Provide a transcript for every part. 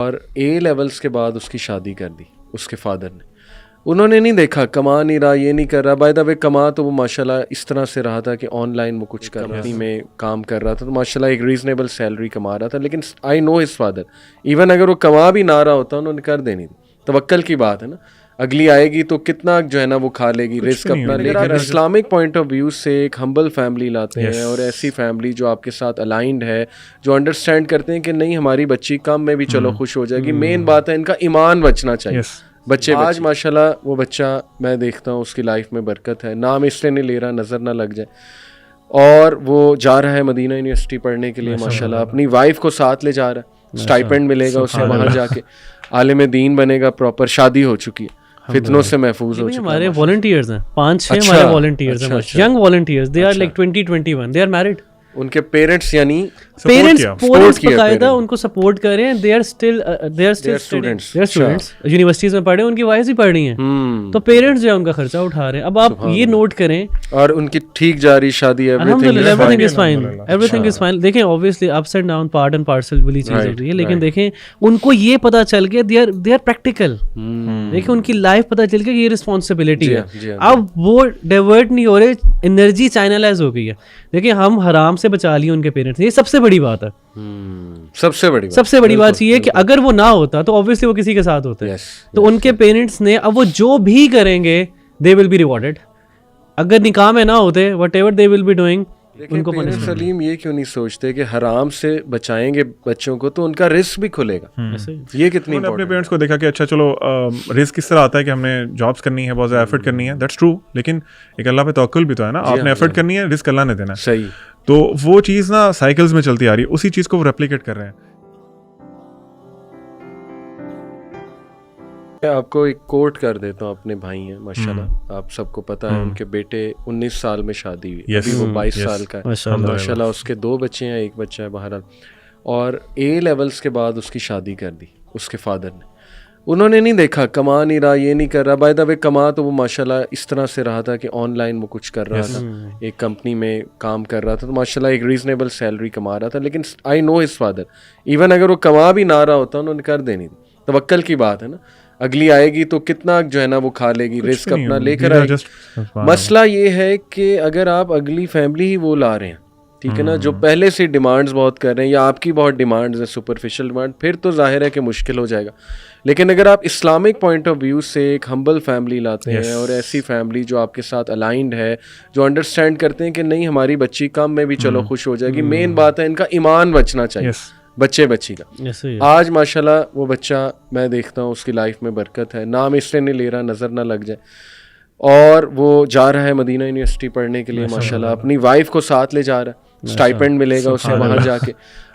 और A levels के बाद उसकी शादी कर दी उसके फादर ने। उन्होंने नहीं देखा कमा नहीं रहा, ये नहीं कर रहा। बाय द वे कमा तो वो माशाल्लाह इस तरह से रहा था कि ऑनलाइन वो कुछ कंपनी में काम कर रहा था, तो माशाल्लाह एक रीजनेबल सैलरी कमा रहा था। लेकिन I know his father, even अगर वो कमा भी ना रहा होता उन्होंने कर देनी थी। तवक्कल की बात है ना, अगली आएगी तो कितना जो है ना वो खा लेगी, रिस्क अपना लेकर। इस्लामिक पॉइंट ऑफ व्यू से एक हम्बल फैमिली लाते हैं और ऐसी फैमिली जो आपके साथ अलाइंड है, जो अंडरस्टैंड करते हैं कि नहीं हमारी बच्ची कम में भी चलो खुश हो जाएगी। मेन बात है इनका ईमान बचना चाहिए। बच्चे आज माशाल्लाह वो बच्चा मैं देखता हूँ उसकी लाइफ में बरकत है। नाम इसलिए नहीं ले रहा नज़र ना लग जाए, और वो जा रहा है मदीना यूनिवर्सिटी पढ़ने के लिए माशाल्लाह, अपनी वाइफ को साथ ले जा रहा है, स्टाइपेंड मिलेगा उसे वहाँ जाके, आलिम दीन बनेगा, प्रॉपर शादी हो चुकी है, फितनों से महफूज हो चुका है। हमारे वॉलंटियर्स हैं 5-6 हमारे वॉलंटियर्स हैं, young volunteers, they are like 20-21, they are married. उनके पेरेंट्स यानी पेरेंट्स बकायदा उनको सपोर्ट कर रहे हैं। They are still students universities में पढ़े, उनकी वाइफ ही पढ़ रही हैं, तो पेरेंट्स जो है उनका खर्चा उठा रहे हैं। अब आप ये नोट करें, और उनकी ठीक जा रही शादी, एवरीथिंग इज फाइन। देखें obviously ups and down, part and parcel वाली चीज होती है, लेकिन देखें उनको ये पता चल गया, दे आर प्रैक्टिकल। देखें उनकी लाइफ पता चल गया, ये रिस्पॉन्सिबिलिटी है। अब वो डाइवर्ट नहीं हो रहे, एनर्जी चैनलाइज हो गई है। देखिए हम हराम से बचा लिए उनके पेरेंट्स, ये सबसे बड़ी बात है। सबसे बड़ी बात ये है कि अगर वो ना होता तो ऑब्वियसली वो किसी के साथ होते। तो उनके पेरेंट्स ने, अब वो जो भी करेंगे दे विल बी रिवॉर्डेड। अगर निकाह में ना होते, what ever they will be doing, उनको पेरेंट्स सलीम ये क्यों नहीं सोचते कि हराम से बचाएंगे बच्चों को तो उनका रिस्क भी खुलेगा। ये कितनी अपने पेरेंट्स को देखा कि अच्छा चलो रिस्क किस तरह आता है कि हमने जॉब्स करनी है, बहुत ज़्यादा एफर्ट करनी है, दैट्स ट्रू, लेकिन एक अल्लाह पे तवक्कुल भी तो है ना। आपने एफर्ट करनी है, रिस्क अल्लाह ने देना है। सही। तो वो चीज़ ना साइकिल्स में चलती आ रही है, उसी चीज़ को वो रेप्लिकेट कर रहे हैं। मैं आपको एक कोट कर देता हूँ, अपने भाई हैं माशाल्लाह, आप सबको पता है, उनके बेटे 19 साल में शादी हुई, अभी वो 22 साल का है माशाल्लाह। उसके 2 बच्चे हैं, 1 बच्चा है बहरहाल। और ए लेवल्स के बाद उसकी शादी कर दी उसके फादर ने। उन्होंने नहीं देखा कमा नहीं रहा, ये नहीं कर रहा। बाय द वे कमा तो वो माशाल्लाह इस तरह से रहा था कि ऑनलाइन वो कुछ कर रहा था, एक कंपनी में काम कर रहा था, तो माशाल्लाह एक रीजनेबल सैलरी कमा रहा था। लेकिन I know his father, even अगर वो कमा भी ना रहा होता उन्होंने कर देनी थी। तवक्कल की बात है ना, अगली आएगी तो कितना जो है ना वो खा लेगी, रिस्क अपना लेकर आएगी। मसला ये है कि अगर आप अगली फैमिली ही वो ला रहे हैं, ठीक है ना, जो पहले से डिमांड्स बहुत कर रहे हैं, या आपकी बहुत डिमांड्स है, सुपरफिशियल डिमांड, फिर तो जाहिर है कि मुश्किल हो जाएगा। लेकिन अगर आप इस्लामिक पॉइंट ऑफ व्यू से एक हम्बल फैमिली लाते हैं और ऐसी फैमिली जो आपके साथ अलाइंड है, जो अंडरस्टैंड करते हैं कि नहीं हमारी बच्ची कम में भी चलो खुश हो जाएगी। मेन बात है इनका ईमान बचना चाहिए, बच्ची का। आज माशाल्लाह वो बच्चा मैं देखता हूँ उसकी लाइफ में बरकत है। नाम इसलिए नहीं ले रहा नज़र ना लग जाए, और वो जा रहा है मदीना यूनिवर्सिटी पढ़ने के लिए माशाल्लाह, अपनी वाइफ को साथ ले जा रहा है, स्टाइपेंड मिलेगा उसे वहाँ जाके,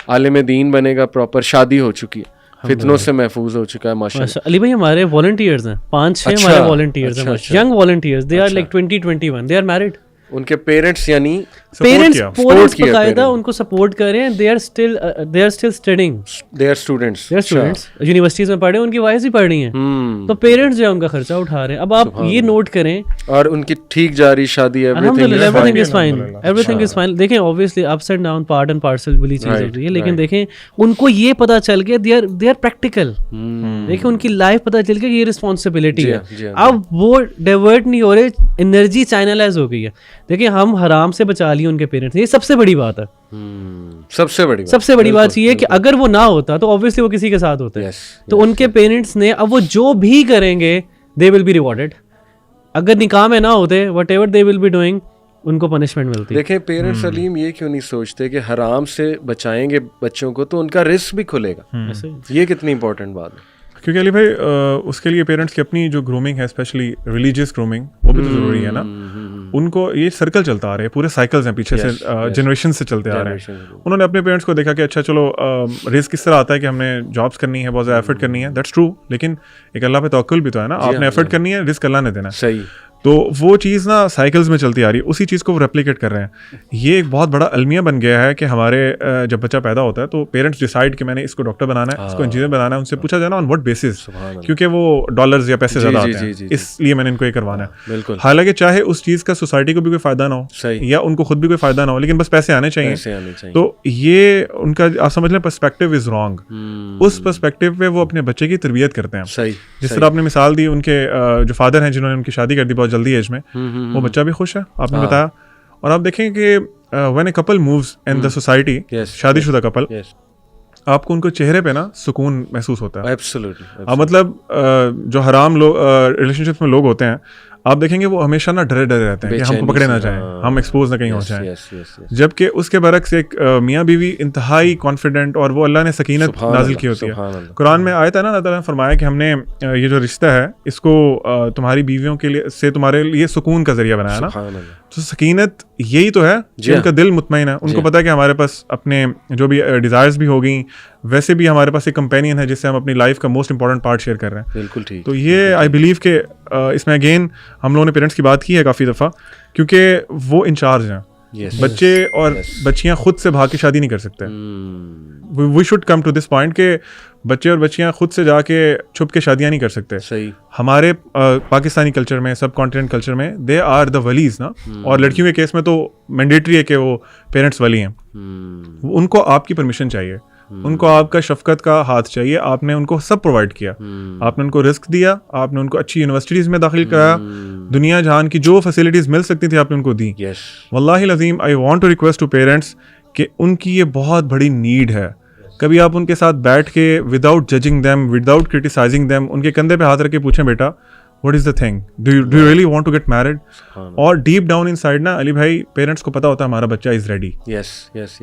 आलिम दीन बनेगा, प्रॉपर शादी हो चुकी है, फितनों से महफूज हो चुका है माशाल्लाह। अली भाई हमारे वॉलंटियर्स हैं 5-6 हमारे वॉलंटियर्स हैं, young volunteers, they are like 20-21, they are married. उनके पेरेंट्स यानी पेरेंट्स बकायदा उनको सपोर्ट कर रहे हैं। They are still studying, they are students universities में पढ़े, उनकी वाइफ ही पढ़ रही हैं, तो पेरेंट्स जो है उनका खर्चा उठा रहे हैं। अब आप ये नोट करें, और उनकी ठीक जा रही शादी, एवरीथिंग इज फाइन। देखें obviously ups and down, part and parcel वाली चीज होती है, लेकिन देखें उनको ये पता चल गया, दे आर प्रैक्टिकल। देखें उनकी लाइफ पता चल गया, ये रिस्पॉन्सिबिलिटी है। अब वो डाइवर्ट नहीं हो रहे, एनर्जी चैनलाइज हो गई है। देखिए हम हराम से बचा लिए उनके पेरेंट्स, ये सबसे बड़ी बात है। सबसे बड़ी बात ये है कि अगर वो ना होता तो ऑब्वियसली वो किसी के साथ होते। तो उनके पेरेंट्स ने, अब वो जो भी करेंगे दे विल बी रिवॉर्डेड। अगर निकाह में ना होते, what ever they will be doing, उनको पनिशमेंट मिलती। देखें पेरेंट्स सलीम ये क्यों नहीं सोचते कि हराम से बचाएंगे बच्चों को तो उनका रिस्क भी खुलेगा। ये कितनी इंपॉर्टेंट बात है, क्योंकि अली भाई उसके लिए पेरेंट्स की अपनी जो ग्रूमिंग है, स्पेशली रिलीजियस ग्रूमिंग, वो भी तो ज़रूरी है ना। उनको ये सर्कल चलता आ रहा है, पूरे साइकिल्स हैं पीछे से, जनरेशन से चलते आ रहे हैं। उन्होंने अपने पेरेंट्स को देखा कि अच्छा चलो रिस्क किस तरह आता है कि हमने जॉब्स करनी है, बहुत ज़्यादा एफर्ट करनी है, दैट्स ट्रू, लेकिन एक अल्लाह पे तवक्कुल भी तो है ना। आपने एफर्ट करनी है, रिस्क अल्लाह ने देना है। सही। तो वो चीज़ ना साइकिल्स में चलती आ रही है, उसी चीज़ को वो रेप्लिकेट कर रहे हैं। ये एक बहुत बड़ा अलमिया बन गया है कि हमारे जब बच्चा पैदा होता है तो पेरेंट्स डिसाइड कि मैंने इसको डॉक्टर बनाना है, इसको इंजीनियर बनाना है, उनसे पूछा जाए ना ऑन व्हाट बेसिस, क्योंकि वो डॉलर्स या पैसे ज़्यादा आते हैं, इसलिए मैंने इनको ये करवाना है। हालांकि चाहे उस चीज़ का सोसाइटी को भी कोई फ़ायदा ना हो या उनको खुद भी कोई फ़ायदा ना हो, लेकिन बस पैसे आने चाहिए। तो ये उनका आप समझ लें पर्सपेक्टिव इज़ रॉन्ग। उस पर्सपेक्टिव पे वो अपने बच्चे की तरबियत करते हैं। जिस तरह आपने मिसाल दी, उनके जो फादर हैं जिन्होंने उनकी शादी कर दी बहुत जल्दी एज में, वो बच्चा भी खुश है, आपने बताया। और आप देखें कि when a couple moves in the society, शादीशुदा कपल, आपको उनको चेहरे पे ना सुकून महसूस होता है। एब्सोल्युटली। मतलब जो हराम लोग रिलेशनशिप में लोग होते हैं, आप देखेंगे वो हमेशा ना डरे डरे रहते हैं कि हमको पकड़े ना जाएं, हम एक्सपोज ना कहीं हो जाएं। जबकि उसके बरक्स एक मियाँ बीवी इंतहाई कॉन्फिडेंट, और वो अल्लाह ने सकीनत नाजिल की होती है। कुरान में आयत है ना, अल्लाह ताला ने फरमाया कि हमने ये जो रिश्ता है इसको तुम्हारी बीवियों के लिए से तुम्हारे लिए सुकून का जरिया बनाया ना। तो सकीनत यही तो है कि उनका दिल मुतमईन है, उनको पता है कि हमारे पास अपने जो भी डिज़ायर्स भी होगी, वैसे भी हमारे पास एक कंपेनियन है जिससे हम अपनी लाइफ का मोस्ट इंपॉर्टेंट पार्ट शेयर कर रहे हैं। बिल्कुल ठीक। तो ये आई बिलीव के इसमें अगेन हम लोगों ने पेरेंट्स की बात की है काफ़ी दफ़ा, क्योंकि वो इंचार्ज हैं। बच्चे और बच्चियां खुद से भाग के शादी नहीं कर सकते। We should come to this point के बच्चे और बच्चियां खुद से जाके छुप के शादियां नहीं कर सकते। सही। हमारे पाकिस्तानी कल्चर में, सब कॉन्टिनेंट कल्चर में दे आर द वलीज ना, और लड़कियों के केस में तो मैंडेटरी है कि वो पेरेंट्स वली हैं। उनको आपकी परमिशन चाहिए, उनको आपका शफकत का हाथ चाहिए। आपने उनको सब प्रोवाइड किया, आपने उनको रिस्क दिया, आपने उनको अच्छी यूनिवर्सिटीज़ में दाखिल कराया, दुनिया जहान की जो फैसिलिटीज़ मिल सकती थी आपने उनको दी। वल्लाहि लज़ीम I want to request to parents कि उनकी ये बहुत बड़ी नीड है। कभी आप उनके साथ बैठ के without judging them, without criticising them, उनके कंधे पे हाथ रख के पूछें, बेटा what is the thing, do you really want to get married? और डीप डाउन इनसाइड ना अली भाई, पेरेंट्स को पता होता है हमारा बच्चा इज़ रेडी।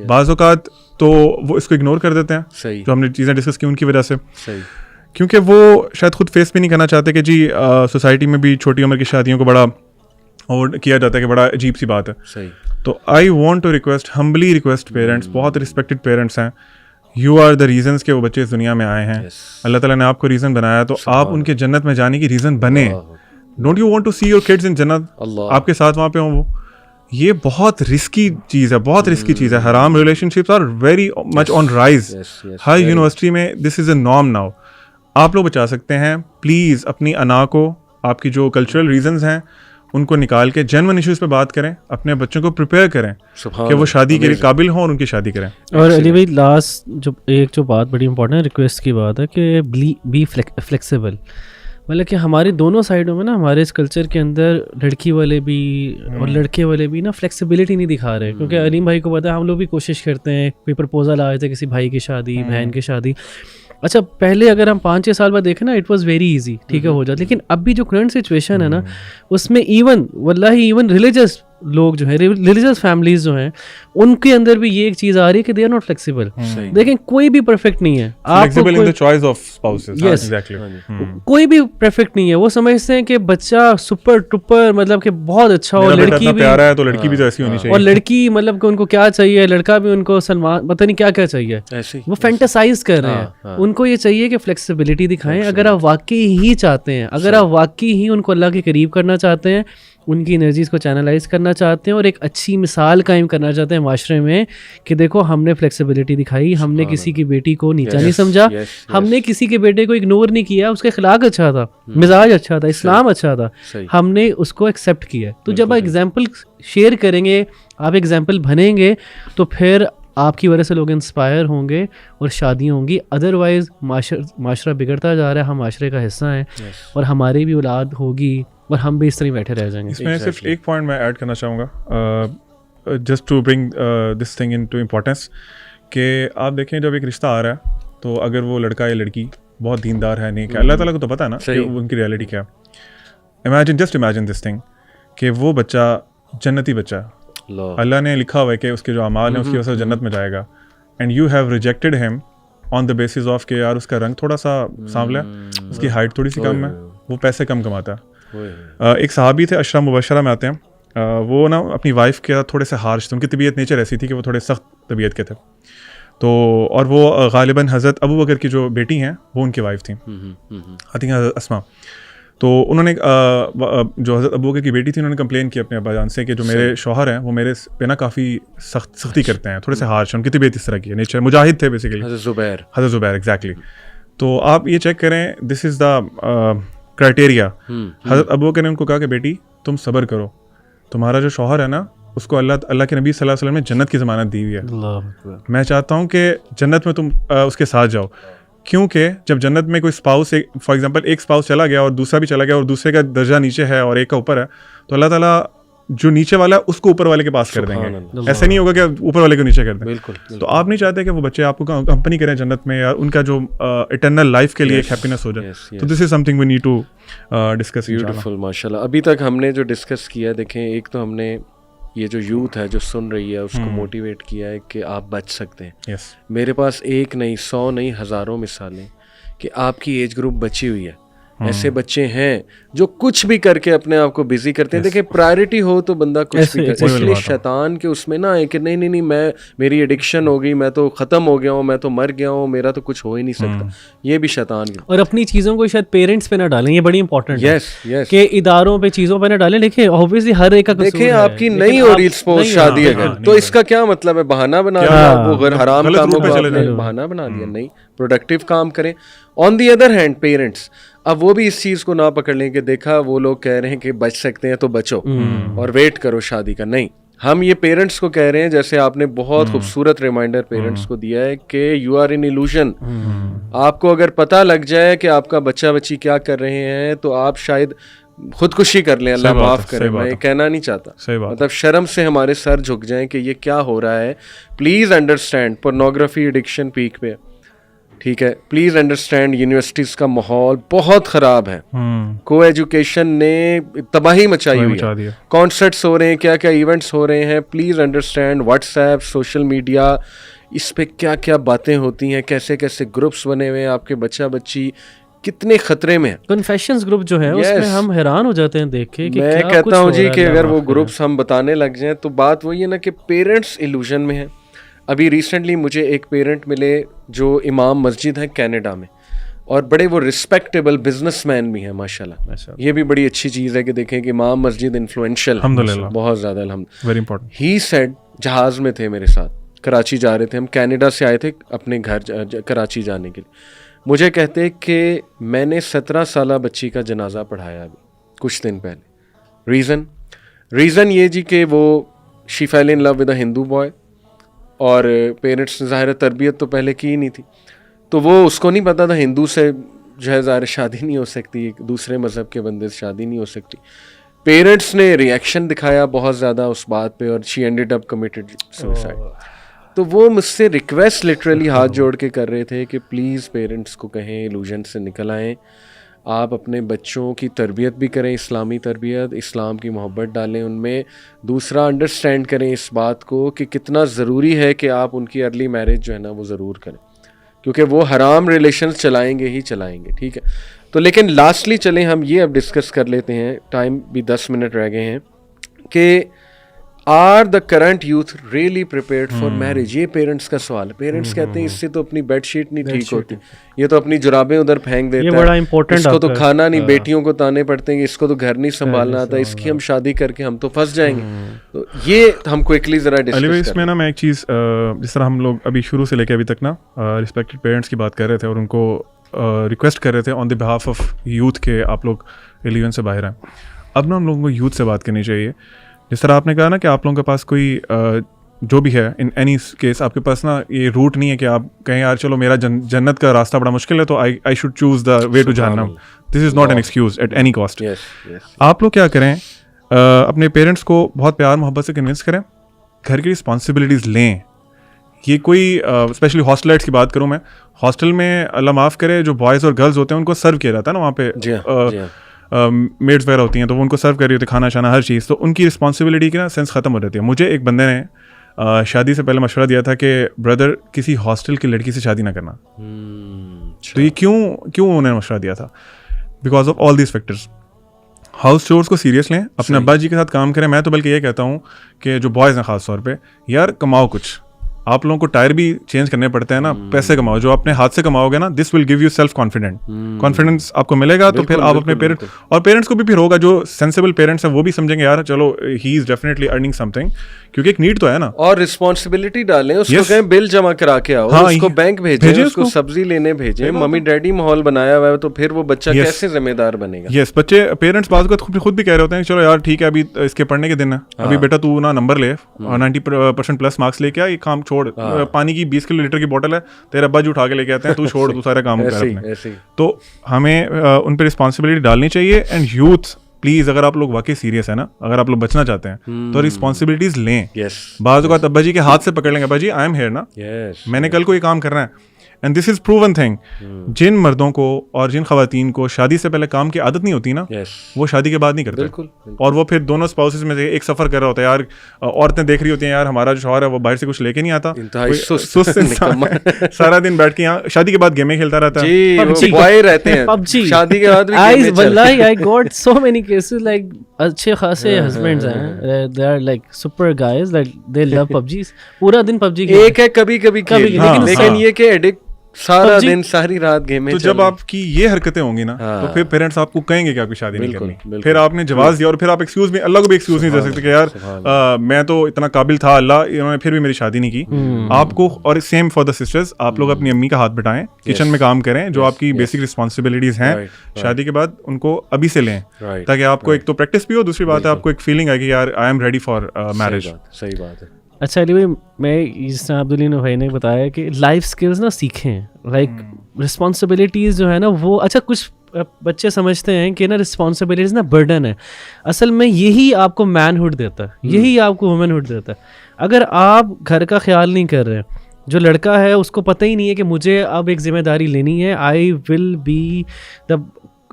बाज़ औक़ात तो वो इसको इग्नोर कर देते हैं। सही। जो हमने चीज़ें डिस्कस की उनकी वजह से। सही। क्योंकि वो शायद खुद फेस भी नहीं करना चाहते कि जी सोसाइटी में भी छोटी उम्र की शादियों को बड़ा और किया जाता है कि बड़ा अजीब सी बात है। सही। तो I want to request, humbly request parents, बहुत रिस्पेक्टेड पेरेंट्स हैं, यू आर द रीजंस के वो बच्चे इस दुनिया में आए हैं। अल्लाह ताला ने आपको रीज़न बनाया, तो आप उनके जन्नत में जाने की रीज़न बने। Don't you want to see your kids in जन्नत, आपके साथ वहाँ पे हों वो? ये बहुत रिस्की चीज़ है, बहुत रिस्की चीज़ है। हराम relationships are very much on rise. हर यूनिवर्सिटी में this is a norm now. आप लोग बचा सकते हैं, प्लीज़ अपनी अना को, आपकी जो कल्चरल रीजंस हैं उनको निकाल के जेन्युइन इश्यूज़ पे बात करें, अपने बच्चों को प्रिपेयर करें कि वो शादी के लिए काबिल हों और उनकी शादी करें। और अली भाई लास्ट जो बात बड़ी इंपॉर्टेंट है, रिक्वेस्ट की बात है कि बी फ्लेक्सिबल। मतलब कि हमारे दोनों साइडों में ना, हमारे इस कल्चर के अंदर लड़की वाले भी और लड़के वाले भी ना फ्लेक्सिबिलिटी नहीं दिखा रहे। क्योंकि अलीम भाई को पता है, हम लोग भी कोशिश करते हैं, कोई प्रपोजल आए थे किसी भाई की शादी, बहन की शादी। अच्छा, पहले अगर हम 5-6 साल बाद देखें ना, इट वाज वेरी इजी, ठीक है, हो जाता। लेकिन अभी जो करंट सिचुएशन है ना, उसमें इवन रिलीजियस लोग जो है, रिलीजियस फैमिलीज जो हैं, उनके अंदर भी ये एक चीज आ रही है कि दे आर नॉट फ्लेक्सिबल। देखें, कोई भी परफेक्ट नहीं है, flexible in the choice of spouses. Yes, exactly. कोई भी परफेक्ट नहीं है। वो समझते हैं कि बच्चा सुपर टुपर, मतलब कि बहुत अच्छा हो, लड़की भी प्यारा है तो लड़की भी तो ऐसी होनी चाहिए, और लड़की मतलब कि उनको क्या चाहिए, लड़का भी उनको सलमान पता नहीं क्या क्या चाहिए, वो फैंटासाइज कर रहे हैं। उनको ये चाहिए कि फ्लेक्सिबिलिटी दिखाएं। अगर आप वाकई ही चाहते हैं, अगर आप वाकई ही उनको अल्लाह के करीब करना चाहते हैं, उनकी एनर्जीज को चैनलाइज करना चाहते हैं और एक अच्छी मिसाल कायम करना चाहते हैं माशरे में कि देखो हमने फ्लेक्सिबिलिटी दिखाई, हमने किसी की बेटी को नीचा नहीं समझा, हमने किसी के बेटे को इग्नोर नहीं किया, उसका अखलाक अच्छा था, मिजाज अच्छा था, इस्लाम अच्छा था, हमने उसको एक्सेप्ट किया। तो जब आप एग्जाम्पल शेयर करेंगे, आप एग्जाम्पल बनेंगे, तो फिर आपकी वजह से लोग इंस्पायर होंगे और शादियाँ होंगी। अदरवाइज माशरा बिगड़ता जा रहा है, हम माशरे का हिस्सा हैं और हमारी भी औलाद होगी और हम भी इस तरह बैठे रह जाएंगे। इसमें सिर्फ एक पॉइंट मैं ऐड करना चाहूँगा, just to bring this thing in to importance, कि आप देखें जब एक रिश्ता आ रहा है, तो अगर वो लड़का या लड़की बहुत दीनदार है, नहीं, क्या अल्लाह ताला को तो पता है ना कि उनकी रियलिटी क्या है। जस्ट इमेजिन दिस थिंग कि वो बच्चा जन्नती बच्चा, अल्लाह ने लिखा हुआ है कि उसके जो अमाल हैं उसकी वजह से जन्नत में जाएगा, and you have rejected him on the basis of कि यार उसका रंग थोड़ा सा सांवला है, उसकी हाइट थोड़ी सी कम है, वो पैसे कम कमाता है। एक सहाबी थे, अशरा मुबशरा में आते हैं, वो ना अपनी वाइफ के साथ थोड़े से हार्श थे, उनकी तबीयत नेचर ऐसी थी कि वो थोड़े सख्त तबीयत के थे। तो और वो गालिबन हज़रत अबू बकर की जो बेटी हैं वो उनकी वाइफ थी, आई थिंक अस्मा। तो उन्होंने जो हज़रत अबू बकर की बेटी थी, उन्होंने कंप्लेन की अपने अब्बाजान से कि जो मेरे शौहर हैं वो मेरे पे ना काफ़ी सख्ती करते हैं, थोड़े से हार्श, उनकी तबीयत इस तरह की है, नेचर मुजाहिद थे बेसिकली, हज़रत ज़ुबैर एग्जैक्टली। तो आप ये चेक करें, दिस इज़ द क्राइटेरिया। हज़रत अबू बकर ने उनको कहा कि बेटी तुम सब्र करो, तुम्हारा जो शौहर है ना उसको अल्लाह के नबी सल्लल्लाहु अलैहि वसल्लम ने जन्नत की ज़मानत दी हुई है, मैं चाहता हूँ कि जन्नत में तुम उसके साथ जाओ, क्योंकि जब जन्नत में कोई स्पाउस, फॉर एग्जांपल एक स्पाउस चला गया और दूसरा भी चला गया और दूसरे का दर्जा नीचे है और एक का ऊपर है, तो अल्लाह ताला जो नीचे वाला है उसको ऊपर वाले के पास कर देंगे, ऐसे नहीं होगा कि ऊपर वाले को नीचे कर दें। बिल्कुल। तो आप नहीं चाहते कि वो बच्चे आपको कंपनी करें जन्नत में, या उनका जो इटर्नल लाइफ के लिए एक हैप्पीनेस हो जाए। तो this is something we need to discuss. Beautiful, माशाल्लाह। अभी तक हमने जो डिस्कस किया, देखें, एक तो हमने ये जो यूथ है जो सुन रही है उसको मोटिवेट किया है कि आप बच सकते हैं। मेरे पास एक नहीं, 100 नहीं, हज़ारों मिसालें कि आपकी एज ग्रुप बची हुई है। ऐसे बच्चे हैं जो कुछ भी करके अपने आप को बिजी करते हैं। देखिए, प्रायोरिटी हो तो बंदा कुछ भी करता है, इसलिए शैतान के उसमें ना है कि नहीं मैं, मेरी एडिक्शन हो गई, मैं तो ख़त्म हो गया हूँ, मैं तो मर गया हूँ, मेरा तो कुछ हो ही नहीं सकता। ये भी शैतान की। और अपनी चीज़ों को शायद पेरेंट्स पे ना डालें, ये बड़ी इंपॉर्टेंट है। यस कि इदारों पे, चीज़ों पे ना डालें। देखिए ऑब्वियसली हर एक का कसूर है। देखिए, आपकी नहीं हो रही सपोज शादी अगर, तो इसका क्या मतलब है? बहाना बना दिया, वो हराम कामों को बहाना बना दिया। नहीं, प्रोडक्टिव काम करें। On the other hand parents, अब वो भी इस चीज़ को ना पकड़ लें कि देखा वो लोग कह रहे हैं कि बच सकते हैं तो बचो और वेट करो शादी का। नहीं, हम ये पेरेंट्स को कह रहे हैं, जैसे आपने बहुत खूबसूरत रिमाइंडर पेरेंट्स को दिया है कि यू आर इन इल्यूजन। आपको अगर पता लग जाए कि आपका बच्चा बच्ची क्या कर रहे हैं तो आप शायद खुदकुशी कर लें, अल्लाह माफ़ करे, मैं ये कहना नहीं चाहता, मतलब शर्म से हमारे सर झुक जाएं कि ये क्या हो रहा है। Please understand, pornography addiction peak पे, ठीक है। प्लीज़ अंडरस्टैंड, यूनिवर्सिटीज़ का माहौल बहुत ख़राब है, को एजुकेशन ने तबाही मचाई हुई है, कॉन्सर्ट्स हो रहे हैं, क्या क्या इवेंट्स हो रहे हैं। Please understand, WhatsApp, social media, इस पे क्या क्या बातें होती हैं, कैसे कैसे ग्रुप्स बने हुए हैं, आपके बच्चा बच्ची कितने खतरे में है। कन्फेशंस ग्रुप जो है उसमें हम हैरान हो जाते हैं देख के कि मैं कहता हूँ जी कि अगर वो ग्रुप्स हम बताने लग जाएं तो बात वही है ना कि पेरेंट्स इल्यूजन में है। अभी रिसेंटली मुझे एक पेरेंट मिले जो इमाम मस्जिद है कनाडा में, और बड़े वो रिस्पेक्टेबल बिजनेसमैन भी हैं माशाल्लाह। ये भी बड़ी अच्छी चीज़ है कि देखें कि इमाम मस्जिद इन्फ्लुएंशियल, बहुत ज़्यादा, अल्हम्दुलिल्लाह, वेरी इंपॉर्टेंट। ही सेड, जहाज़ में थे मेरे साथ, कराची जा रहे थे हम, कनाडा से आए थे अपने घर कराची जाने के लिए। मुझे कहते कि मैंने 17 साल बच्ची का जनाजा पढ़ाया अभी कुछ दिन पहले। रीज़न ये जी कि वो she fail in love with a Hindu boy, और पेरेंट्स ने ज़ाहिर तरबियत तो पहले की ही नहीं थी, तो वो उसको नहीं पता था हिंदू से जो है ज़ाहिर शादी नहीं हो सकती, एक दूसरे मज़हब के बंदे से शादी नहीं हो सकती। पेरेंट्स ने रिएक्शन दिखाया बहुत ज़्यादा उस बात पे, और she ended up committed suicide. तो वो मुझसे रिक्वेस्ट लिटरली हाथ जोड़ के कर रहे थे कि प्लीज़ पेरेंट्स को कहें इल्यूजन से निकल आएँ, आप अपने बच्चों की तरबियत भी करें, इस्लामी तरबियत, इस्लाम की मोहब्बत डालें उनमें। दूसरा, अंडरस्टैंड करें इस बात को कि कितना ज़रूरी है कि आप उनकी अर्ली मैरिज जो है ना वो ज़रूर करें, क्योंकि वो हराम रिलेशंस चलाएंगे ही चलाएंगे, ठीक है। तो लेकिन लास्टली चलें हम ये अब डिस्कस कर लेते हैं, टाइम भी 10 मिनट रह गए हैं, कि are the current youth really prepared for marriage? ये पेरेंट्स का सवाल है। पेरेंट्स कहते हैं इससे तो अपनी बेडशीट नहीं ठीक होती, ये तो अपनी जुराबें उधर फेंक देता है, ये बड़ा इंपॉर्टेंट, इसको तो खाना नहीं, बेटियों को ताने पड़ते हैं, इसको तो घर नहीं संभालना आता, इसकी हम शादी करके हम तो फंस जाएंगे। तो ये हम क्विकली जरा डिस्कस इसमें ना मैं एक चीज़, जिस तरह हम लोग अभी शुरू से लेकर अभी तक ना रिस्पेक्टेड पेरेंट्स की बात कर रहे थे और उनको रिक्वेस्ट कर रहे थे on the behalf of youth के आप लोग रिलीजन से बाहर हैं। अब ना हम लोगों को यूथ से बात करनी चाहिए। जिस तरह आपने कहा ना कि आप लोगों के पास कोई जो भी है, इन एनी केस आपके पास ना ये रूट नहीं है कि आप कहें यार चलो मेरा जन्नत का रास्ता बड़ा मुश्किल है तो I should choose the way to जहन्नम। This is not an excuse at any cost. आप लोग क्या करें, अपने पेरेंट्स को बहुत प्यार मोहब्बत से कन्विंस करें, घर की रिस्पॉन्सिबिलिटीज़ लें। ये कोई स्पेशली हॉस्टलाइट्स की बात करूँ मैं, हॉस्टल में अल्लाह माफ़ करे जो बॉयज़ और गर्ल्स होते हैं उनको सर्व किया जाता है ना वहाँ पे, मेड्स वगैरह होती हैं तो वो उनको सर्व कर रही होती है खाना शाना हर चीज़, तो उनकी रिस्पॉन्सिबिलिटी की ना सेंस ख़त्म हो जाती है। मुझे एक बंदे ने शादी से पहले मशवरा दिया था कि ब्रदर किसी हॉस्टल की लड़की से शादी ना करना। तो ये क्यों उन्होंने मशवरा दिया था? Because of all these factors. House chores को सीरियस लें, अपने अब्बा जी के साथ काम करें। मैं तो बल्कि ये कहता हूँ कि जो बॉयज़ हैं ख़ास तौर पे, यार कमाओ कुछ, आप लोगों को टायर भी चेंज करने पड़ते हैं ना, पैसे कमाओ, जो अपने हाथ से कमाओगे ना, this will give you self confidence आपको मिलेगा। तो फिर आप अपने पेरेंट्स, और पेरेंट्स को भी फिर होगा, जो सेंसिबल पेरेंट्स हैं वो भी समझेंगे यार चलो he is definitely earning something, क्योंकि एक नीड तो है ना। और रिस्पॉन्सिबिलिटी डालें उसको, कहें बिल जमा करा के आओ, उसको बैंक भेजें, उसको सब्जी लेने भेजें, मम्मी डैडी माहौल बनाया हुआ है, तो फिर वो बच्चा कैसे जिम्मेदार बनेगा। यस, बच्चे पेरेंट्स बात को खुद भी कह रहे होते हैं चलो यार ठीक है अभी इसके पढ़ने के दिन है, अभी बेटा तू ना नंबर ले और 90% प्लस मार्क्स लेके आ, ये काम छोड़, पानी की 20 लीटर की बोतल है, तेरे अब्बा जी उठा के लेके आते हैं, तू छोड़, तू सारा काम कर अपने। तो हमें उन पर रिस्पॉन्सिबिलिटी डालनी चाहिए। एंड यूथ प्लीज, अगर आप लोग वाकई सीरियस है ना, अगर आप लोग बचना चाहते हैं तो रिस्पॉन्सिबिलिटीज लें। बाज़ औक़ात अब्बा जी के हाथ से पकड़ लेंगे, अब्बा जी आई एम हियर ना, मैंने कल को ये काम करना है। And this is proven thing. जिन मर्दों को और जिन खवातीन को शादी से पहले काम की आदत नहीं होती ना, वो शादी के बाद नहीं करते। बिल्कुल। और वो फिर दोनों स्पाउसेस में से एक सफर कर रहा होता है, यार औरतें देख रही होती हैं यार हमारा जो शौहर है वो बाहर से कुछ लेके नहीं आता, सुस्त इंसान सारा दिन बैठ के यहाँ शादी के बाद गेमें खेलता रहता है, रहते हैं पबजी शादी के बाद भी। वल्लाही I got so many cases, like अच्छे खासे हस्बैंड्स हैं, they are like super guys, like they love PUBG, पूरा दिन पबजी। एक है कभी कभी लेकिन ये के एडिक्ट सारा दिन सारी रात गेम में। तो जब आपकी ये हरकतें होंगी ना, तो फिर पेरेंट्स आपको कहेंगे कि आपकी शादी नहीं करनी। फिर आपने जवाब दिया और फिर आप एक्सक्यूज में, अल्लाह को भी एक्सक्यूज नहीं दे सकते कि यार मैं तो इतना काबिल था, अल्लाह इन्होंने फिर भी मेरी शादी नहीं की। आपको, और सेम फॉर द सिस्टर्स, आप लोग अपनी अम्मी का हाथ बटाएं, किचन में काम करें, जो आपकी बेसिक रिस्पॉन्सिबिलिटीज हैं शादी के बाद उनको अभी से लें, ताकि आपको एक तो प्रैक्टिस भी हो, दूसरी बात है आपको एक फीलिंग है कि यार I am ready for marriage. सही बात है। अच्छा अली भाई, मैं जिस तरह अब्दुल्ला भाई ने बताया कि लाइफ स्किल्स ना सीखें, लाइक रिस्पॉन्सिबिलिटीज़ जो है ना वो, अच्छा कुछ बच्चे समझते हैं कि ना रिस्पॉन्सिबिलिटीज़ ना बर्डन है, असल में यही आपको मैनहुड देता है, यही आपको वुमेनहुड देता है। अगर आप घर का ख्याल नहीं कर रहे, जो लड़का है उसको पता ही नहीं है कि मुझे अब एक जिम्मेदारी लेनी है, I will be the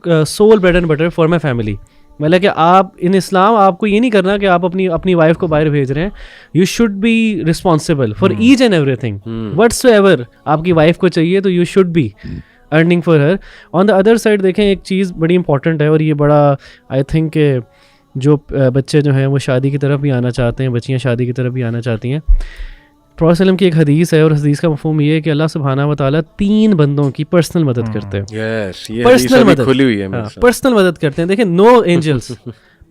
sole bread and butter for my family. मतलब कि आप इन इस्लाम आपको ये नहीं करना कि आप अपनी वाइफ को बाहर भेज रहे हैं, you should be responsible for each and everything whatsoever आपकी वाइफ को चाहिए, तो you should be earning for her. On the other side देखें, एक चीज़ बड़ी इंपॉर्टेंट है, और ये बड़ा आई थिंक जो बच्चे जो हैं वो शादी की तरफ भी आना चाहते हैं, बच्चियाँ शादी की तरफ भी आना चाहती हैं। प्रॉफेट सल्लम की एक हदीस है, और हदीस का मफ़हूम ये है कि अल्लाह सुब्हानहू व तआला 3 बंदों की पर्सनल मदद करते हैं। पर्सनल मदद खुली हुई है, पर्सनल मदद करते हैं। देखें, नो एंजल्स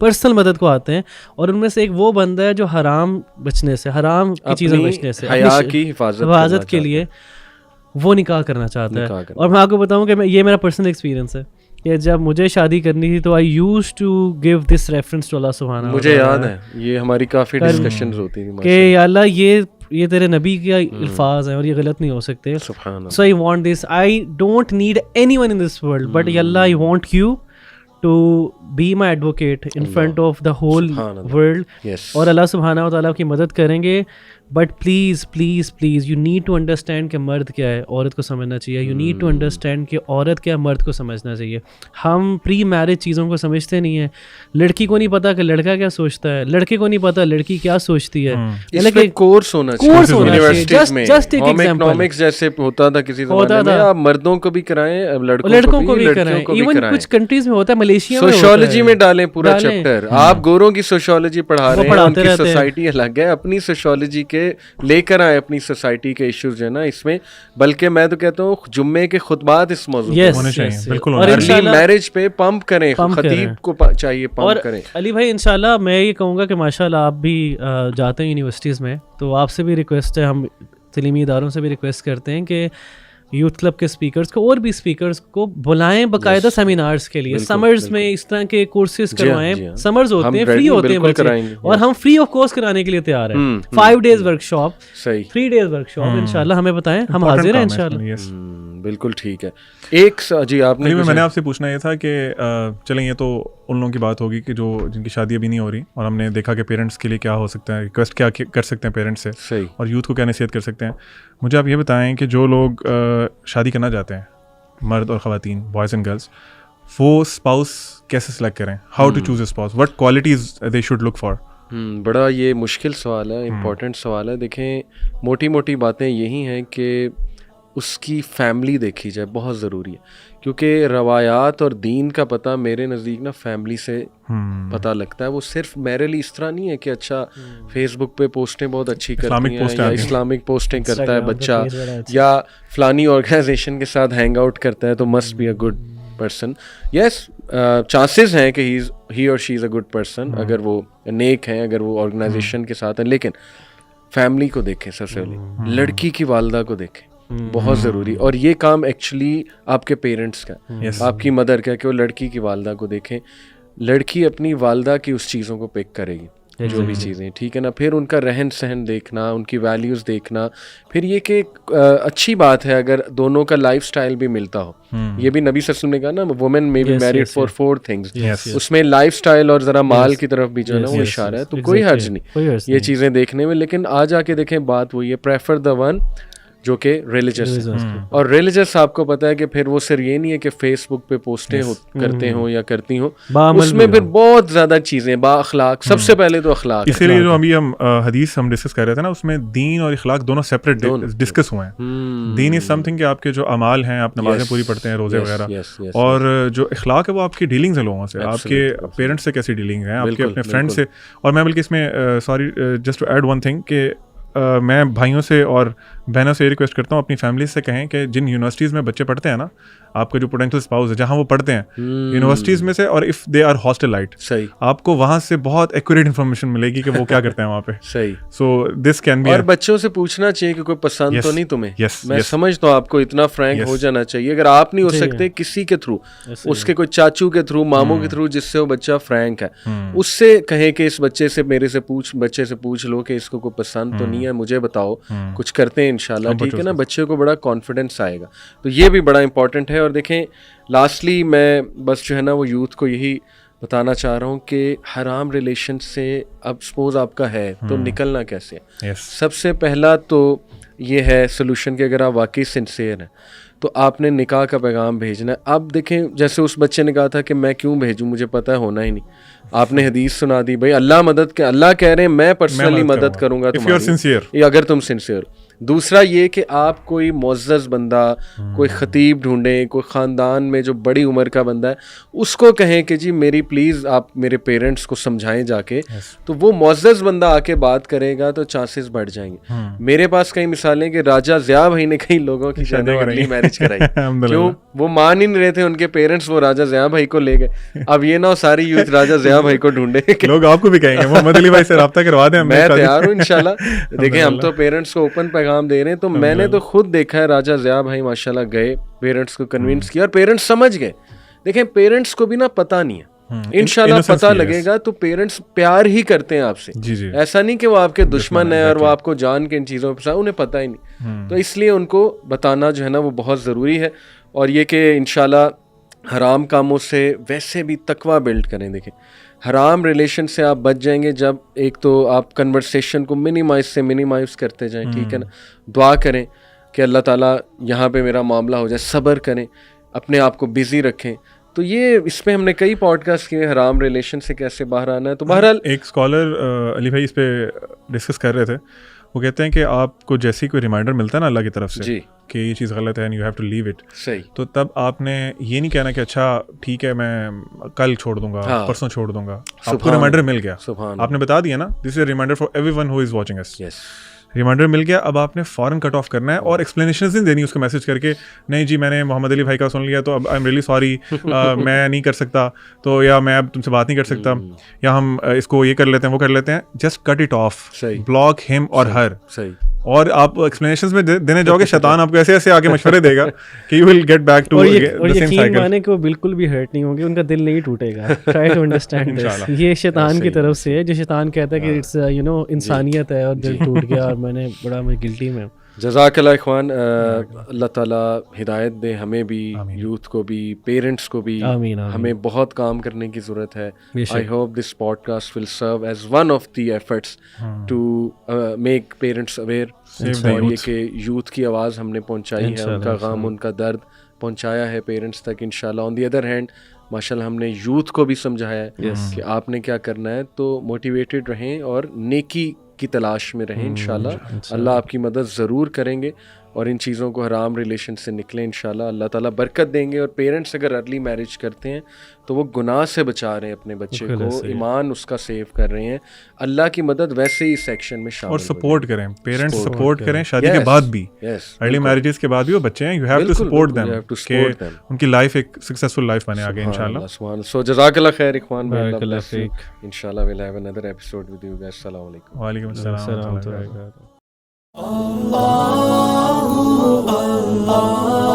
पर्सनल मदद को आते हैं, और उनमें से एक वो बंदा है जो हराम बचने से, हराम की चीज़ों बचने से, हया की हिफाजत के लिए वो निकाह करना चाहता है। और मैं आपको बताऊं कि ये मेरा पर्सनल एक्सपीरियंस है कि जब मुझे शादी करनी थी तो I used to give this reference to अल्लाह सुब्हानहू। मुझे याद है, ये हमारी काफ़ी डिस्कशंस होती थी कि अल्लाह ये तेरे नबी का अल्फाज है और ये गलत नहीं हो सकते, so I want this, I don't need anyone in this world, but अल्लाह I want you to be my advocate in front of the whole world. और अल्लाह सुब्हानहू व तआला की मदद करेंगे, but please please please you need to understand कि मर्द क्या है, औरत को समझना चाहिए। यू नीड टू अंडरस्टैंड कि औरत क्या है, मर्द को समझना चाहिए। हम प्री मैरिज चीज़ों को समझते नहीं है। लड़की को नहीं पता कि लड़का क्या सोचता है, लड़के को नहीं पता लड़की क्या सोचती है। इसमें कोर्स होना चाहिए। जस्ट एक एग्जांपल, जैसे होता था किसी ज़माने में, आप मर्दों को भी कराएं, लड़कों को भी कराएं। इवन कुछ कंट्रीज में होता है, मलेशिया में सोशियोलॉजी में डालें पूरा चैप्टर। आप गोरों की सोशियोलॉजी पढ़ा रहे हैं, उनकी सोसाइटी अलग है, अपनी सोशियोलॉजी के लेकर आए अपनी सोसाइटी के इश्यूज जो है ना इसमें। बल्कि मैं तो कहता हूँ जुम्मे के खुतबात इस मौजूद होने चाहिए, बिल्कुल। और मैरिज पे पंप करें, खतीब को चाहिए पंप करें। अली भाई इंशाल्लाह मैं ये कहूँगा कि माशाल्लाह आप भी जाते हैं यूनिवर्सिटीज़ में, तो आपसे भी रिक्वेस्ट है, हम तलीमी इदारों से भी रिक्वेस्ट करते हैं कि यूथ क्लब के स्पीकर्स को और भी स्पीकर्स को बुलाएं बाकायदा सेमिनार्स के लिए। समर्स में इस तरह के कोर्सेज करवाएं, समर्स होते हैं, फ्री होते हैं बच्चे, और हम फ्री ऑफ कॉस्ट कराने के लिए तैयार हैं। 5 डेज वर्कशॉप, 3 डेज वर्कशॉप, इंशाल्लाह हमें बताएं, हम हाजिर हैं इंशाल्लाह। बिल्कुल ठीक है। एक जी आपने, मैंने आपसे पूछना ये था कि चलें, ये तो उन लोगों की बात होगी कि जो जिनकी शादी अभी नहीं हो रही, और हमने देखा कि पेरेंट्स के लिए क्या हो सकता है, रिक्वेस्ट क्या कर सकते हैं पेरेंट्स से, सही, और यूथ को क्या नसीहत कर सकते हैं। मुझे आप ये बताएं कि जो लोग शादी करना चाहते हैं, मर्द और ख़वातीन, बॉयज़ एंड गर्ल्स, वो स्पाउस कैसे सेलेक्ट करें, how to choose a spouse, what qualities they should look for. बड़ा ये मुश्किल सवाल है, इम्पोर्टेंट सवाल है। देखें, मोटी मोटी बातें यही हैं कि उसकी फैमिली देखी जाए, बहुत ज़रूरी है, क्योंकि रवायात और दीन का पता मेरे नज़दीक ना फैमिली से पता लगता है। वो सिर्फ मेरे लिए इस तरह नहीं है कि अच्छा फेसबुक पे पोस्टें बहुत अच्छी करती हैं या इस्लामिक पोस्टें करता है बच्चा या फलानी ऑर्गेनाइजेशन के साथ हैंग आउट करता है तो must be a good person. Yes, chances हैं कि ही और she is a good person अगर वो नेक हैं, अगर वो ऑर्गेनाइजेशन के साथ हैं, लेकिन फैमिली को देखें सबसे पहले, लड़की की वालदा को देखें, बहुत ज़रूरी। और ये काम एक्चुअली आपके पेरेंट्स का, आपकी मदर का, कि वो लड़की की वालदा को देखें। लड़की अपनी वालदा की उस चीज़ों को पिक करेगी, जो भी चीज़ें, ठीक है ना। फिर उनका रहन सहन देखना, उनकी वैल्यूज़ देखना, फिर ये कि अच्छी बात है अगर दोनों का लाइफस्टाइल भी मिलता हो। ये भी नबी सल्लल्लाहु अलैहि वसल्लम ने कहा ना, women may be married for 4 things, उसमें लाइफस्टाइल और ज़रा माल की तरफ भी जो है ना वो इशारा है, तो कोई हर्ज नहीं ये चीज़ें देखने में। लेकिन आज आके देखें, बात वही है, प्रेफर द वन जो कि रिलीजियस है। और रिलीजियस आपको पता है कि फिर वो सिर्फ ये नहीं है कि फेसबुक पे पोस्टें करते हो या करती हो, उसमें फिर बहुत ज्यादा चीजें, बाअखलाक, सबसे पहले तो अखलाक। इसीलिए जो अभी हम हदीस हम डिस्कस कर रहे थे ना, उसमें दीन और इखलाक दोनों सेपरेट डिस्कस हुए हैं। दीन इज समथिंग कि आपके जो अमाल हैं, आप नमाजें पूरी पढ़ते हैं, रोजे वगैरह, और जो इखलाक है वो आपकी डीलिंग्स है लोगों से, आपके पेरेंट्स से कैसी डीलिंग है, आपके अपने फ्रेंड से। और मैं बल्कि इसमें sorry just to add one thing कि मैं भाइयों से और बहनों से ये रिक्वेस्ट करता हूँ, अपनी फैमिली से कहें कि जिन यूनिवर्सिटीज़ में बच्चे पढ़ते हैं ना, आपके जो पोटेंशियल स्पाउस है जहाँ वो पढ़ते हैं यूनिवर्सिटीज़ में से, और इफ़ दे आर हॉस्टलाइट, सही, आपको वहाँ से बहुत एक्यूरेट इन्फॉर्मेशन मिलेगी कि वो क्या करते हैं वहाँ पे। सही, सो दिस कैन बी। और बच्चों से पूछना चाहिए कि कोई पसंद तो नहीं तुम्हें। मैं समझता हूँ आपको इतना फ्रैंक हो जाना चाहिए। अगर आप नहीं हो सकते, किसी के थ्रू, उसके कोई चाचू के थ्रू, मामू के थ्रू, जिससे वो बच्चा फ्रैंक है, उससे कहें कि इस बच्चे से बच्चे से पूछ लो कि इसको कोई पसंद तो नहीं है, मुझे बताओ, कुछ करते हैं इंशाल्लाह, ठीक है ना। बच्चे को बड़ा कॉन्फिडेंस आएगा, तो ये भी बड़ा इंपॉर्टेंट है। और देखें, लास्टली मैं बस जो है ना वो यूथ को यही बताना चाह रहा हूँ कि हराम रिलेशन से अब सपोज आपका है तो निकलना कैसे है। सबसे पहला तो ये है सोल्यूशन कि अगर आप वाकई सिंसियर हैं तो आपने निकाह का पैगाम भेजना है। अब देखें, जैसे उस बच्चे ने कहा था कि मैं क्यों भेजूं, मुझे पता है होना ही नहीं, आपने हदीस सुना दी, भाई अल्लाह मदद के, अल्लाह कह रहे हैं मैं पर्सनली मदद करूंगा तुम्हारी, अगर तुम सिंसियर। दूसरा ये कि आप कोई मुअज़्ज़ज़ बंदा, कोई ख़तीब ढूंढें, कोई ख़ानदान में जो बड़ी उम्र का बंदा है, उसको कहें कि जी मेरी प्लीज़ आप मेरे पेरेंट्स को समझाएं जाके, तो वो मुअज़्ज़ज़ बंदा आके बात करेगा तो चांसेस बढ़ जाएंगे। मेरे पास कई मिसालें कि राजा ज़िया भाई ने कई लोगों की अर्ली मैरिज कराई, क्यों? वो मान ही नहीं रहे थे उनके पेरेंट्स, वो राजा ज़िया भाई को ले गए। अब ये ना सारी यूथ राजा ज़िया भाई को ढूंढे, लोग आपको भी कहेंगे मोहम्मद अली भाई से राब्ता करवा दें, मैं तैयार हूँ इंशाल्लाह। देखें, हम तो पेरेंट्स को ओपन पैगाम दे रहे हैं, तो मैंने तो खुद देखा है, राजा ज़िया भाई माशाल्लाह गए, पेरेंट्स को कन्विंस किया और पेरेंट्स समझ गए। देखें, पेरेंट्स को भी ना पता नहीं है, इंशाल्लाह पता लगेगा, तो पेरेंट्स प्यार ही करते हैं आपसे, ऐसा नहीं कि वो आपके दुश्मन है और वो आपको जान के इन चीज़ों पर, उन्हें पता ही नहीं। तो इसलिए उनको बताना जो है ना वो बहुत ज़रूरी है। और ये कि इंशाल्लाह हराम कामों से वैसे भी तकवा बिल्ड करें। देखें, हराम रिलेशन से आप बच जाएंगे जब एक तो आप कन्वर्सेशन को मिनिमाइज करते जाएं, ठीक है ना। दुआ करें कि अल्लाह ताला यहाँ पे मेरा मामला हो जाए, सब्र करें, अपने आप को बिज़ी रखें। तो ये इस पे हमने कई पॉडकास्ट किए, हराम रिलेशन से कैसे बाहर आना है। तो बहरहाल एक स्कॉलर अली भाई इस पे डिस्कस कर रहे थे, वो कहते हैं कि आपको जैसे ही कोई रिमाइंडर मिलता है ना अल्लाह की तरफ से कि ये चीज़ गलत है and you have to leave it, सही, तो तब आपने ये नहीं कहना कि अच्छा ठीक है मैं कल छोड़ दूंगा, परसों छोड़ दूंगा। आपको रिमाइंडर मिल गया, आपने बता दिया ना, this is a reminder for everyone who is watching us. Reminder मिल गया, अब आपने फ़ौरन कट ऑफ करना है और एक्सप्लेनेशंस नहीं देनी उसको मैसेज करके, नहीं जी मैंने मोहम्मद अली भाई का सुन लिया तो अब आई एम रियली सॉरी, मैं नहीं कर सकता, तो या मैं अब तुमसे बात नहीं कर सकता, या हम इसको ये कर लेते हैं, वो कर लेते हैं। Just cut it of, block him और हर। सही। और आप एक्सप्लेनेशंस में देने जाओगे, शैतान आपको ऐसे ऐसे आके मशवरे देगा कि you will get back to the same cycle. माने कि वो बिल्कुल भी हर्ट नहीं होंगे, उनका दिल नहीं टूटेगा। Try to understand this. ये शैतान की तरफ से है, जो शैतान कहता है कि इट्स यू नो इंसानियत है और दिल टूट गया और मैं गिल्टी में। जज़ाकल्लाह इख्वान, अल्लाह ताला हिदायत दे हमें भी, यूथ को भी, पेरेंट्स को भी। हमें बहुत काम करने की ज़रूरत है। I hope this podcast will serve as one of the efforts to make parents aware, और ये कि यूथ की आवाज़ हमने पहुंचाई है, उनका गम, उनका दर्द पहुंचाया है पेरेंट्स तक इंशाल्लाह। ऑन द अदर हैंड माशाल्लाह हमने यूथ को भी समझाया है कि आपने क्या करना है, तो मोटिवेटेड रहें और नेकी की तलाश में रहें इंशाल्लाह। अल्लाह आपकी मदद ज़रूर करेंगे और इन चीज़ों को हराम रिलेशन से निकलें इंशाल्लाह। अल्लाह ताला बरकत देंगे। और पेरेंट्स अगर अर्ली मैरिज करते हैं तो वो गुनाह से बचा रहे हैं अपने बच्चे को, ईमान उसका सेव कर रहे हैं। अल्लाह की मदद वैसे ही सेक्शन में शामिल। और सपोर्ट करें, पेरेंट्स सपोर्ट करें शादी के बाद भी, अर्ली मैरिजेस के बाद भी वो बच्चे हैं, you have to support them कि उनकी लाइफ एक सक्सेसफुल लाइफ बने आगे इंशाल्लाह। सो जज़ाकल्लाह खैर इखवान भाई, इंशाल्लाह will have another episode with you guys. अस्सलाम वालेकुम। वालेकुम अस्सलाम। Allah